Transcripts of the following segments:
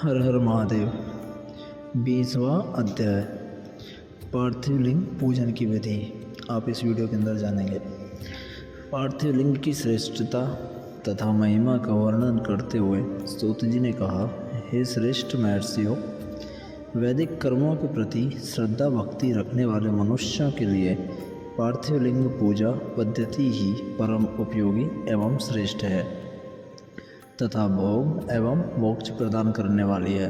हर हर महादेव। 20वां अध्याय पार्थिव लिंग पूजन की विधि आप इस वीडियो के अंदर जानेंगे। पार्थिव लिंग की श्रेष्ठता तथा महिमा का वर्णन करते हुए सूत जी ने कहा, हे श्रेष्ठ महर्षियों, वैदिक कर्मों के प्रति श्रद्धा भक्ति रखने वाले मनुष्यों के लिए पार्थिव लिंग पूजा पद्धति ही परम उपयोगी एवं श्रेष्ठ है तथा भोग एवं मोक्ष प्रदान करने वाली है।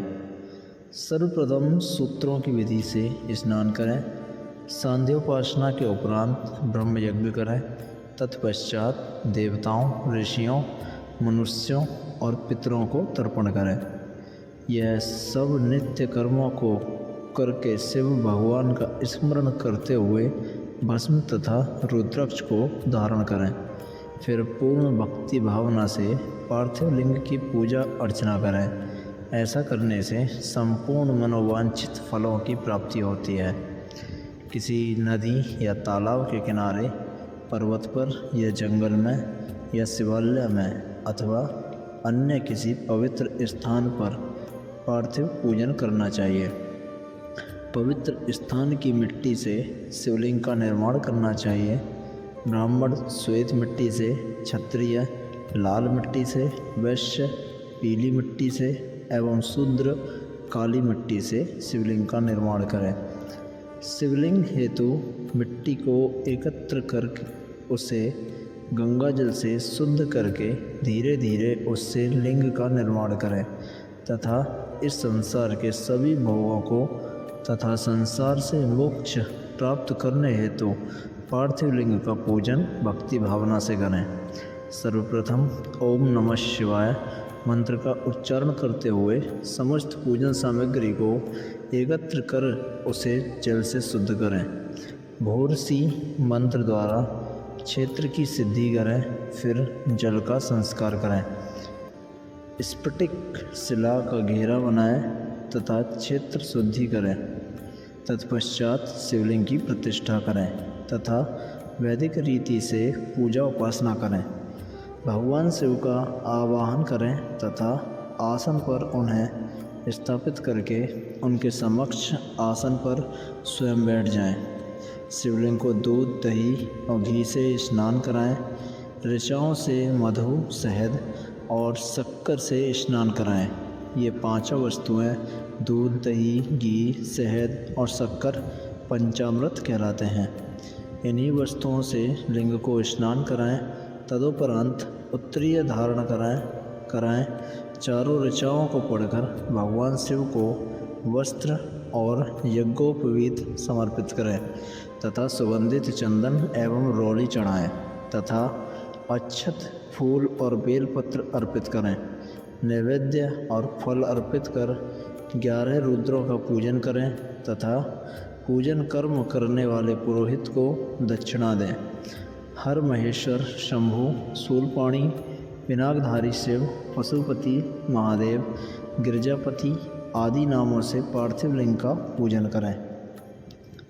सर्वप्रथम सूत्रों की विधि से स्नान करें। सांध्योपासना के उपरांत ब्रह्म यज्ञ करें। तत्पश्चात देवताओं, ऋषियों, मनुष्यों और पितरों को तर्पण करें। यह सब नित्य कर्मों को करके शिव भगवान का स्मरण करते हुए भस्म तथा रुद्राक्ष को धारण करें। फिर पूर्ण भक्ति भावना से पार्थिव लिंग की पूजा अर्चना करें। ऐसा करने से संपूर्ण मनोवांछित फलों की प्राप्ति होती है। किसी नदी या तालाब के किनारे, पर्वत पर या जंगल में या शिवालय में अथवा अन्य किसी पवित्र स्थान पर पार्थिव पूजन करना चाहिए। पवित्र स्थान की मिट्टी से शिवलिंग का निर्माण करना चाहिए। ब्राह्मण श्वेत मिट्टी से, क्षत्रिय लाल मिट्टी से, वैश्य पीली मिट्टी से एवं शूद्र काली मिट्टी से शिवलिंग का निर्माण करें। शिवलिंग हेतु मिट्टी को एकत्र करके उसे गंगा जल से शुद्ध करके धीरे धीरे उससे लिंग का निर्माण करें तथा इस संसार के सभी भोगों को तथा संसार से मोक्ष प्राप्त करने हेतु पार्थिव लिंग का पूजन भक्ति भावना से करें। सर्वप्रथम ओम नमः शिवाय मंत्र का उच्चारण करते हुए समस्त पूजन सामग्री को एकत्र कर उसे जल से शुद्ध करें। भोरसी मंत्र द्वारा क्षेत्र की सिद्धि करें। फिर जल का संस्कार करें। स्फटिक शिला का घेरा बनाएं तथा क्षेत्र शुद्धि करें। तत्पश्चात शिवलिंग की प्रतिष्ठा करें तथा वैदिक रीति से पूजा उपासना करें। भगवान शिव का आवाहन करें तथा आसन पर उन्हें स्थापित करके उनके समक्ष आसन पर स्वयं बैठ जाएं। शिवलिंग को दूध, दही और घी से स्नान कराएं। ऋचाओं से मधु, शहद और शक्कर से स्नान कराएं। ये पांचों वस्तुएं दूध, दही, घी, शहद और शक्कर पंचामृत कहलाते हैं। इन्हीं वस्तुओं से लिंग को स्नान कराएं। तदुपरांत उत्तरीय धारण कराएं। चारों ऋचाओं को पढ़कर भगवान शिव को वस्त्र और यज्ञोपवीत समर्पित करें तथा सुगंधित चंदन एवं रोली चढ़ाएं तथा अक्षत, फूल और बेलपत्र अर्पित करें। नैवेद्य और फल अर्पित कर 11 रुद्रों का पूजन करें तथा पूजन कर्म करने वाले पुरोहित को दक्षिणा दें। हर महेश्वर, शंभु, शूलपाणी, पिनाकधारी शिव, पशुपति, महादेव, गिरजापति आदि नामों से पार्थिव लिंग का पूजन करें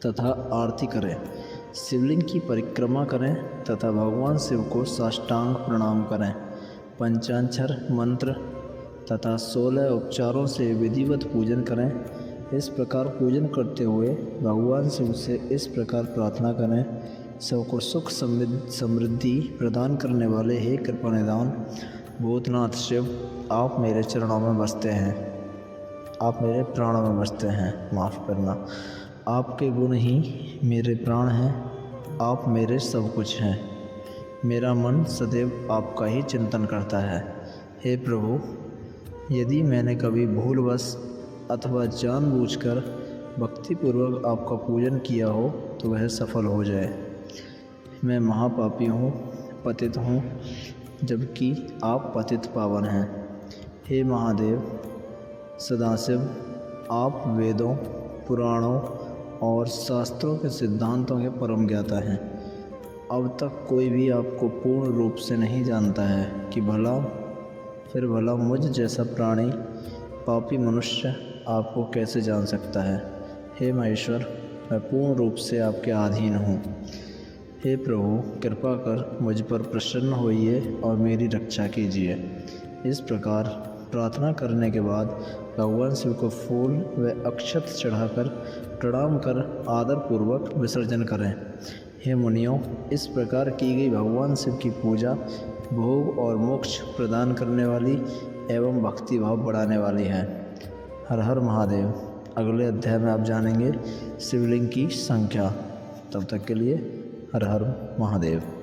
तथा आरती करें। शिवलिंग की परिक्रमा करें तथा भगवान शिव को साष्टांग प्रणाम करें। पंचाक्षर मंत्र तथा 16 उपचारों से विधिवत पूजन करें। इस प्रकार पूजन करते हुए भगवान शिव से इस प्रकार प्रार्थना करें, सबको सुख समृद्धि प्रदान करने वाले हे कृपानिधान भूतनाथ शिव, आप मेरे चरणों में बसते हैं, आप मेरे प्राणों में बसते हैं, माफ़ करना। आपके गुण ही मेरे प्राण हैं, आप मेरे सब कुछ हैं। मेरा मन सदैव आपका ही चिंतन करता है। हे प्रभु, यदि मैंने कभी भूलवश अथवा जानबूझकर भक्तिपूर्वक आपका पूजन किया हो तो वह सफल हो जाए। मैं महापापी हूँ, पतित हूँ, जबकि आप पतित पावन हैं। हे महादेव सदाशिव, आप वेदों, पुराणों और शास्त्रों के सिद्धांतों के परम ज्ञाता हैं। अब तक कोई भी आपको पूर्ण रूप से नहीं जानता है कि भला मुझ जैसा प्राणी, पापी मनुष्य आपको कैसे जान सकता है। हे महेश्वर, मैं पूर्ण रूप से आपके अधीन हूँ। हे प्रभु, कृपा कर मुझ पर प्रसन्न होइए और मेरी रक्षा कीजिए। इस प्रकार प्रार्थना करने के बाद भगवान शिव को फूल व अक्षत चढ़ाकर प्रणाम कर आदरपूर्वक विसर्जन करें। हे मुनियों, इस प्रकार की गई भगवान शिव की पूजा भोग और मोक्ष प्रदान करने वाली एवं भक्ति भाव बढ़ाने वाली है। हर हर महादेव। अगले अध्याय में आप जानेंगे शिवलिंग की संख्या। तब तक के लिए हर हर महादेव।